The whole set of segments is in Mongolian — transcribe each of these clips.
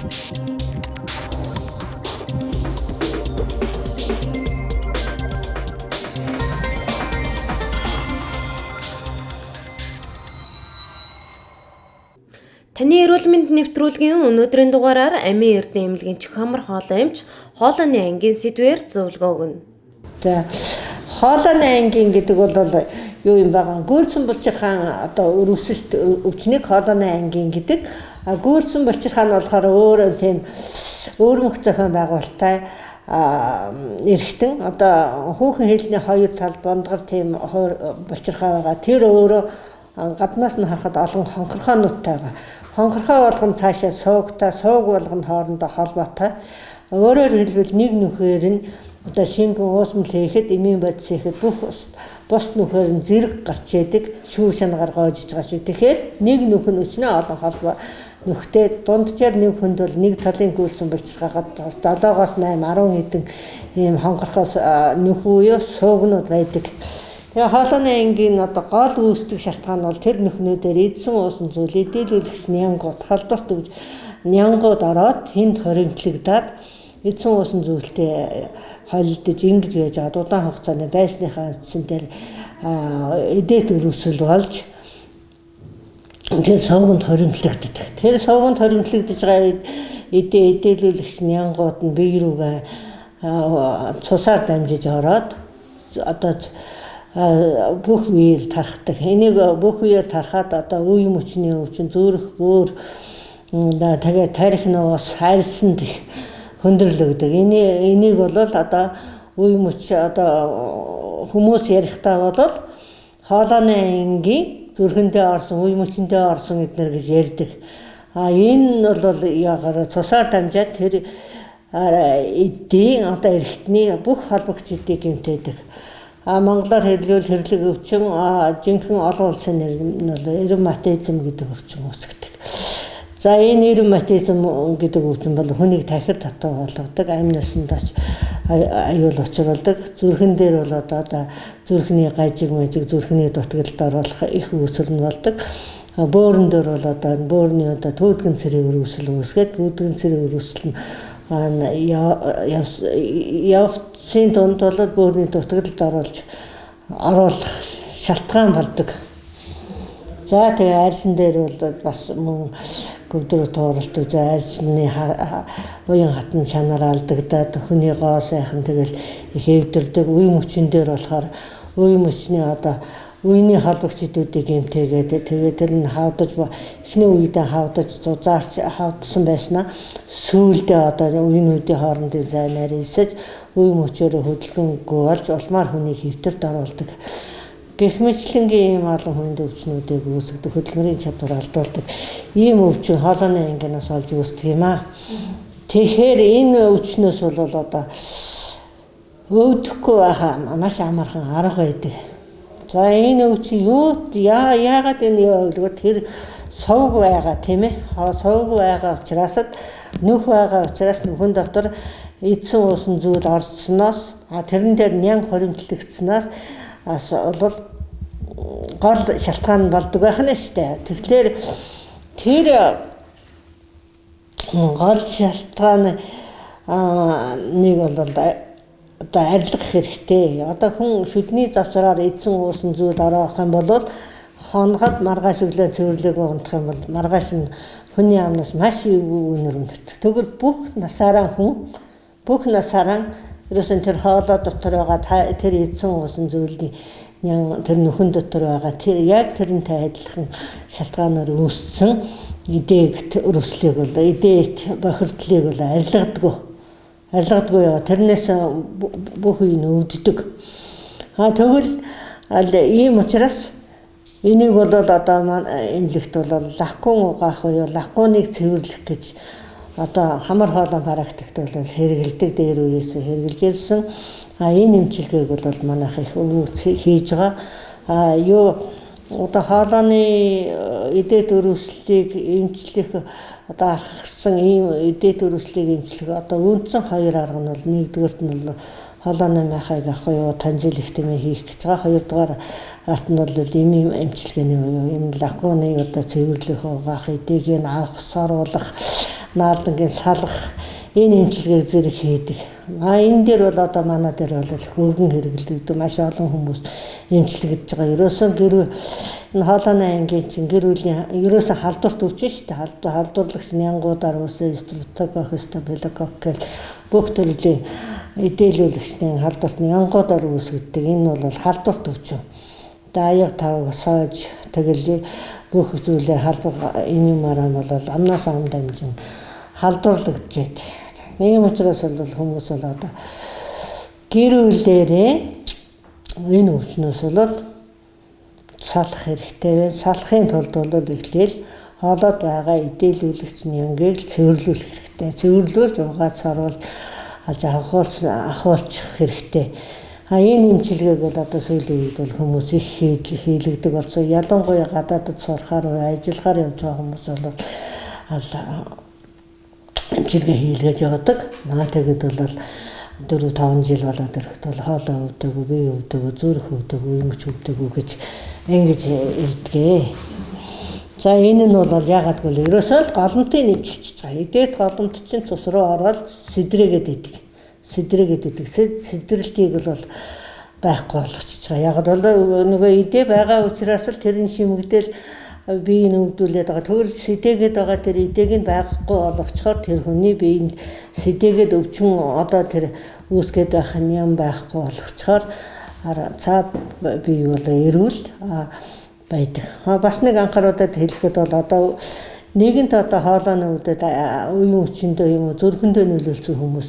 Таны эрүүл мэнд нэвтрүүлгийн өнөөдрийн дугаараар Амийн Эрдэнэ эмнэлгийн чих хамар хоолой эмч хоолойны ангийн сэдвээр зөвлөгөө өгнө. За хоолойны ангийн гэдэг бол юу юм байгаа? Гүйлцэн булчирхаан одоо өрөвсөлт өвчнийг хоолойны ангийн гэдэг. Гүйлцэн булчирхаан нь болохоор өөрөө тийм өөрмөх зохион байгуулалттай эргэтэн одоо хүүхэн хэлний хоёр тал бондгор тийм булчирхаа байгаа. Тэр өөрөө гаднаас нь харахад олон хонхорхоонуудтай байгаа. Хонхорхоо болгон цаашаа суугтай, сууг болгон хоорондоо холбоотой. Өөрөөр хэлбэл нэг нүхээр нь одоо шингэн уусмал хийхэд, эмийн бодис хийхэд бүх бус нүхээр нь зэрэг гарч яадаг, шүүр шангаар гоожж байгаа шиг. Тэгэхээр нэг нүх нь өчнөө олон холбоо нүхтэй дунджаар нэг хүнд бол нэг талын гүйлсэн булчирхаагаад 7-8 10 хэдэн ийм хонхорхоос нүх буюу суугнууд байдаг. Тэгээ хоолойны ангийн одоо гол үүсдэг шалтгаан бол тэр нүхнүүдээр эдсэн уусан зүйл эдэлүүлэгч нянгууд халдварт өгж нянгууд ороод хүнд хоригдлагдаад эдсэн уусан зүйлтэй холилдож ингэж байж аваад удаан хугацааны байсныхаа эдсэн дээр эдээд өрөвсөл болж тэр сувганд хоригдлагддаг. Тэр сувганд хоригдлагдж байгаа эдэлүүлэгч нянгууд нь бие рүүгээ цусаар дамжиж ороод одоо бүх үеэр тархдаг. Энийг бүх үеэр тархаад одоо үе мөчний өвчин зүрх бөөр тэгээ тарих нуус хайрсанд хөндөрлөгдөг. Энийг бол одоо үе мөч одоо хүмүүс ярихдаа бол хоолойны ангийн зүрхэндээ орсон, үе мөчөндөө орсон эднэр гэж ярьдаг. Энэ бол яагаар цусаар дамжаад тэр эдийн одоо эргэтний бүх холбогч эдийг гэмтээдэг. Монголоор хэлбэл хэрлэг өвчин жинхэнэ олон улсын нэр нь бол ревматизм гэдэг өвчин үүсгдэг. За энэ ревматизм гэдэг өвчин бол хүнийг тахир татуу болгодог, амнаас нь аюул учруулдаг. Зүрхэн дээр бол одоо зүрхний гажиг мэжиг, зүрхний дутагдлалд оруулах их үүсэл нь болдог. Бөөрөн дээр бол одоо бөөрний одоо түүдгэн цэрийн өрөвсөл үүсгээд түүдгэн цэрийн өрөвсөл нь явцын дунд бол бөөрийн дутагдлалд оруулах шалтгаан болдог. За тэгээ арьсан дээр бол бас мөн гөвдрөө тууралт үзээ арьсны уян хатан чанар алдагдаад хүний гоо сайхан тэгэл их эвдэрдэг. Үе мөчн дээр болохоор үе мөчний одоо үений холбогчдуудыг эмтээгээд тэгээд тэр нь хавдаж эхний үедээ хавдаж зузаарч хавдсан байснаа сүүлдээ одоо үеийнхүүдийн хоорондын зай нарийсаж үе мөчөөрөө хөдөлгөөнгүй болж улмаар хүнийг хэвтэрд оруулдаг. Гэх мэтлэнгийн ийм олон хүнд өвчнүүдийг үүсгдэг, хөдөлмөрийн чадвар алдуулдаг. Ийм өвчин хоолойны ангинаас олж үүсдэг юм аа. Тэгэхээр энэ өвчнөөс бол одоо өвдөхгүй байхаа маш амархан арга байдаг. За энэ өвчин юу яагаад энэ явуулгад тэр сувг байгаа тийм ээ. Сувг байгаа учраас нүх байгаа учраас нүхэн дотор эдсэн уусан зүйл орцсноос тэрэн дээр нянг хоригдлогдсноос бол гол шалтгаан болдог байх нь шүү дээ. Тэгэхээр тэр гол шалтгаан нэг бол одоо арилгах хэрэгтэй. Одоо хүн шүдний завсраар эдсэн уусан зүйл ороох юм бол хонгод маргааш өглөө цэвэрлэг унтах юм бол маргааш нь хүний амнаас маш өвгөнөр өндөрдөг. Тэгвэл бүх насаараа ерөөсөн тэр хоолой дотор байгаа тэр эдсэн уусан зүйлийн тэр нүхэн дотор байгаа тэр яг тэрнтэй адилхан шалтгаанаар үүссэн эдээд өрөвслийг бол эдээд бохирдлыг бол арилгадаггүй яа тэрнээс бүх үе нь өвддөг. Тэгвэл ийм учраас энийг бол одоо эмнэлэгт бол лакун угаах уу лакуныг цэвэрлэх гэж одоо хамар хоолой практикт бол хэрэгэлдэг дээр үеэс хэрэгжилж ирсэн. Энэ эмчилгээг бол манайх их хийж байгаа. Одоо хоолойны эдээд өрөвслийг эмчлэх одоо аргасан ийм эдээд өрөвслийг эмчлэх одоо үндсэн хоёр арга нь бол нэгдүгээрт нь бол хоолойны майхыг авах уу танзилэх тэмээ хийх гэж байгаа. Хоёрдугаар арт нь бол эмийн эмчилгээний уу энэ лакуныг одоо цэвэрлэх угаах эдээг нь авах саруулах наалдангийн салах энэ эмчилгээг зэрэг хийдэг. Энэ дээр бол одоо манай дээр бол хөргөн хэрэглэдэг маш олон хүмүүс эмчилгэж байгаа. Ерөөсөө энэ хоолойны ангийн чинь гэр бүлийн ерөөсөө халдварт өвчин шүү дээ. Халдварлагч нянгуудаар үсээ стрептококк, стафилококк гэл бүх төрлийн эдээлүүлэгчний халдварт нянгуудаар үүсгдэг. Энэ бол халдварт өвчин. Аяг тавг соож тэгэл бүх зүйлээр халдвар энэ юмараа бол амнаас ам дамжин халдварлагдчихэд. Нэгэн учраас бол хүмүүс бол одоо гэр бүлээрээ энэ өвчнөөс бол салах хэрэгтэй байна. Салахын тулд бол эхлээл хоолойд байгаа эдээлүүлэгч нянгийг цэвэрлүүлэх хэрэгтэй. Цэвэрлүүлж угаад саруулж ахуулчих хэрэгтэй. Энэ эмчилгээг бол одоо сүүлийн үед бол хүмүүс их хийлэгдэг болсон. Ялангуяа гадаадд сурахаар ажиллахаар явж байгаа хүмүүс бол эмчилгээ хийлгэж явдаг. Тэгэд бол 4-5 жил болоод ирэхэд бол хоолой өвдөг, бие өвдөг, зүрх өвдөг, эмч өвдөг гэж ингэж ирдгээ. За энэ нь бол яагаад гэвэл ерөөсөө голомтыг нэмчилж байгаа. Идээд голомт чинь цус руу ороод сэдрээгээд идэг. Сэдрэлтийг бол байхгүй болгочихж байгаа. Яг бол нөгөө идээ байгаа учраас л тэрний шимэгдэл биеийг өвдүүлээд байгаа. Тэгвэл сэдээгээд байгаа тэр идээг нь байхгүй болгочхоор тэр хүний биеинд сэдээгээд өвчин одоо тэр үүсгээд байх юм байхгүй болгочхоор цаад бие бол эрүүл байдаг. Бас нэг анхааралтай хэлэхэд бол одоо нэгэнт одоо хоолойны өвдөд үеийн өвчнөдөө юм уу зүрхэндөө нөлөөлсөн хүмүүс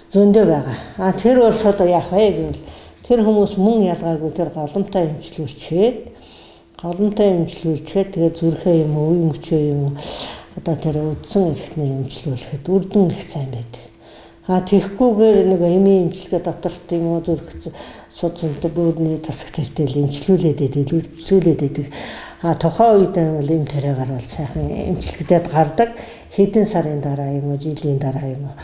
зөндөө байгаа. Тэр бол одоо яах вэ гэвэл тэр хүмүүс мөн ялгаагүй тэр голомтой эмчилүүлчихэд тэгээ зүрхээ юм уу, үе мөчөө юм уу одоо тэр үдсэн эрхтний эмчилүүлэхэд үрдэн их сайн байдаг. Тэгэхгүйгээр нэг эмийн эмчилгээ доторт юм уу зүрх судсантай бөөрийн тасаг тавьтал эмчилүүлээд байдаг. Тухайн үед бол эм тариагаар бол сайхан эмчилгээдэд гардаг. Хэдэн сарын дараа юм уу, жилийн дараа юм уу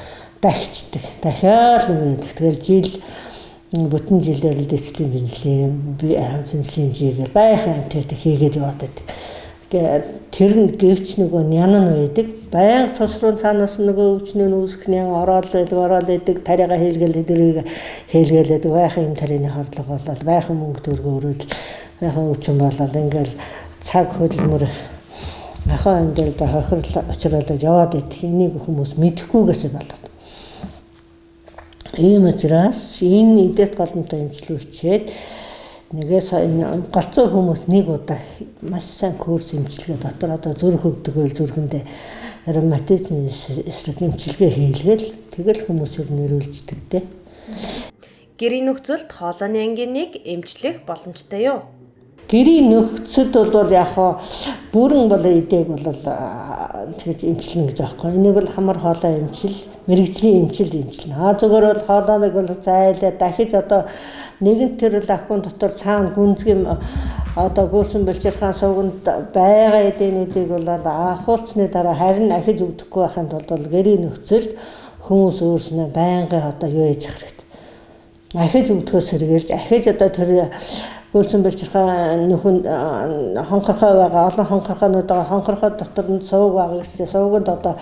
дахичдаг. Дахиад нэг тэгэл жил бүтэн жилээр л дэцлийн пенсилинжигээр байхын амттай хийгээд яваад байдаг. Тэр нь гэвч нөгөө нян нь байдаг. Баян цус руу цаанаас нөгөө өвчнөө үүсэх нян ороод байдаг. Тариага хийлгэлээд байхын юм тарины хордлого болоод байхын мөнгө төгрөгөө өрөөд байхын өвчин болоод ингээл цаг хөдөлмөр ахаа амьдралд хохирол очроод яваад байдаг. Энийг хүмүүс мэдэхгүйгээс болоод. Ийм учраас энэ идээд голомтой эмчилүүлчихэд нэгээс голцоо хүмүүс нэг удаа маш сайн курс эмчилгээ дотор одоо зүрх өвдөгөөл зүрхэндээ ревматизм эсрэг эмчилгээ хийлгээл тэгэл хүмүүс юу нэрүүлждэг дээ. Гэрийн нөхцөлд хоолойны ангиныг эмчлэх боломжтой юу? Гэрийн нөхцөлд бол яг бүрэн бол идээг бол тэгж эмчилнэ гэж аахгүй. Энийг бол хамар хоолой эмчил, мэрэгжлийн эмчилнэ. Зүгээр бол хоолойныг бол зайлаа дахиж одоо нэгэн тэр лакун дотор цаана гүнзгий одоо гүйсэн бэлчирхаан сувганд байгаа эдээнүүдийг бол ахуулцны дараа харин ахиж өвдөхгүй байхын тулд бол гэрийн нөхцөлд хүмүүс өөрснөө байнгын одоо юу яж хэрэгтэй. Ахиж өвдөхөөс сэргийлж ахиж одоо тэр гүйлсэн бэлчирхаан нөхөнд хонхорхой байгаа олон хонхорхойнууд байгаа хонхорхой дотор нь сувг байгаа гэсэн сувганд одоо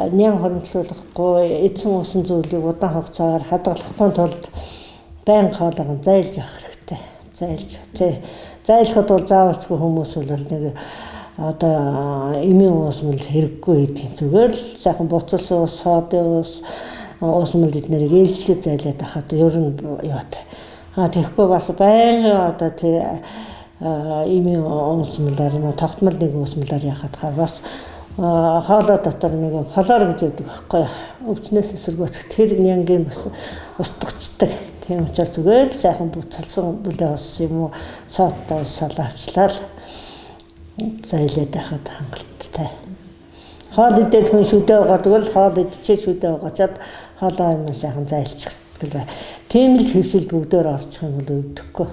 нян хоримтлуулахгүй эдсэн усан зүйлийг удаан хугацаагаар хадгалахгүй тулд байнга хоолойгоо зайлж явах хэрэгтэй. Зайлахад бол заавалчгүй хүмүүс бол нэг одоо эмийн уусмал хэрэггүй гэдэг. Зүгээр л сайхан буцалсан ус, соодын ус, уусмал эднэрийг ээлжлээд зайлаад ахад ер нь яваатай. Тэгэхгүй бас байнга одоо тэр эмийн уусмалаар юм тогтмол нэг уусмалаар яхад бас хоолой дотор нэг флор гэж байдаг байхгүй өвчнөөс эсэргүүцэх тэр нянгийн бас устгацдаг. Тийм учраас зүгээр л сайхан буцалсан бүлээ ус юм уу сооттой салаавчлал зайлаад байхад хангалттай. Хоол идэх хүн шүдээ угаадаг л хоол идчихээ шүдээ угаачаад хоолой юм сайхан зайлчих гэл бай. Тийм л хөвсөл бүгдээр орчих юм бол өвдөхгүй.